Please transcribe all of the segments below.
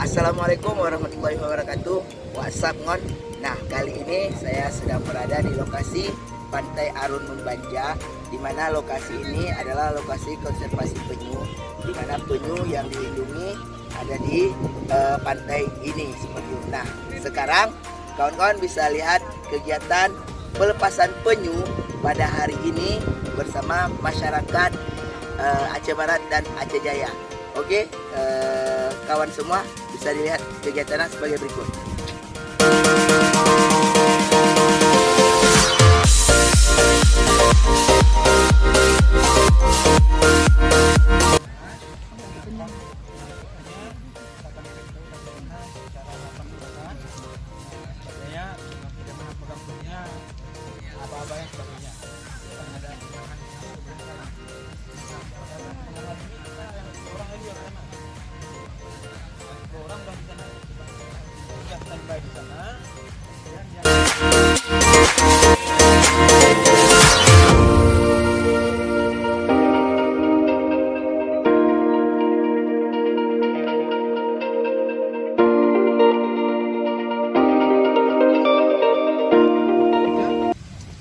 Assalamualaikum warahmatullahi wabarakatuh. WhatsApp ngon. Nah, kali ini saya sedang berada di lokasi Pantai Arun Membanja, di mana lokasi ini adalah lokasi konservasi penyu, di mana penyu yang dilindungi ada di pantai ini seperti itu. Nah, sekarang kawan-kawan bisa lihat kegiatan pelepasan penyu pada hari ini bersama masyarakat Aceh Barat dan Aceh Jaya. Oke, kawan semua bisa dilihat kegiatannya sebagai berikut.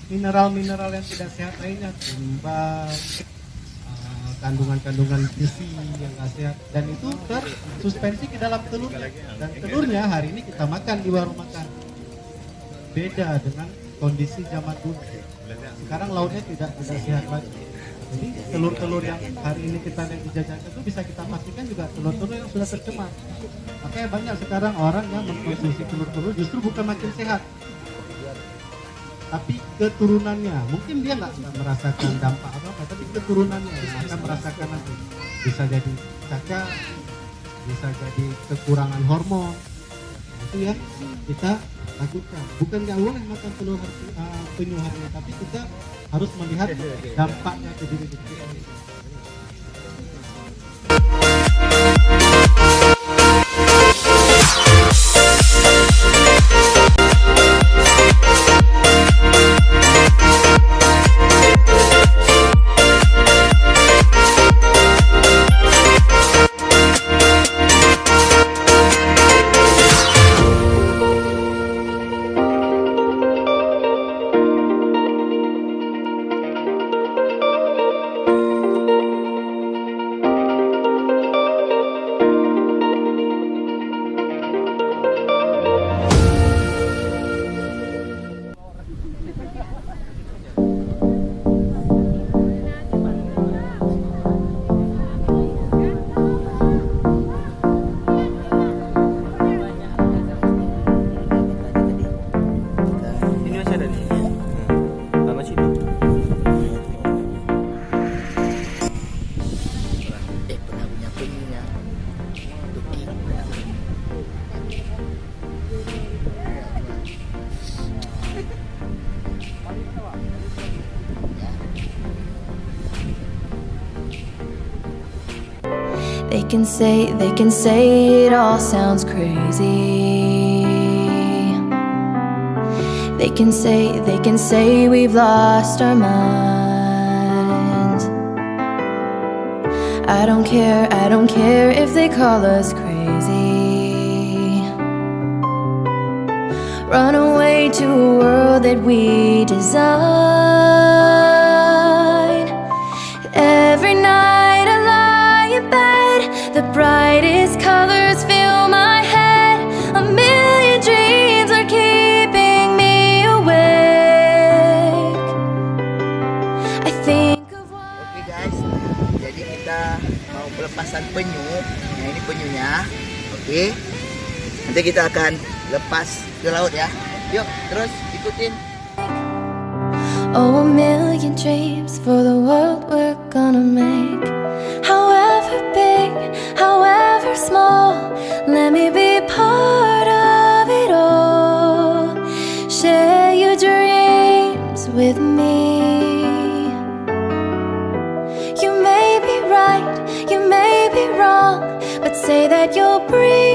Mineral-mineral yang tidak sehat lainnya, timbang, kandungan-kandungan gizi yang tidak sehat, dan itu tersuspensi ke dalam telurnya, dan telurnya hari ini kita makan di warung makan. Beda dengan kondisi zaman dulu. Sekarang lautnya tidak sehat lagi. Jadi telur-telur yang hari ini kita lihat dijajakan itu bisa kita pastikan juga telur-telur yang sudah tercemar. Makanya banyak sekarang orang yang mengkonsumsi telur-telur justru bukan makin sehat, tapi keturunannya. Mungkin dia nggak merasakan dampak apa-apa, tapi keturunannya akan merasakan nanti. Bisa jadi cacat, bisa jadi kekurangan hormon. Itu yang kita lakukan. Bukan nggak boleh makan telur penyu hari ini, tapi kita harus melihat dampaknya ke diri kita. can say it all sounds crazy. They can say we've lost our minds. I don't care if they call us crazy. Run away to a world that we design. Every night I lie in bed, the brightest colors fill my head. A million dreams are keeping me awake. I think of what... Oke guys, jadi kita mau pelepasan penyu. Nah ini penyunya. Oke. Nanti kita akan lepas ke laut ya. Yuk, terus ikutin. Oh, a million dreams for the world we're gonna make. However big, however small, let me be part of it all. Share your dreams with me. You may be right, you may be wrong, but say that you'll breathe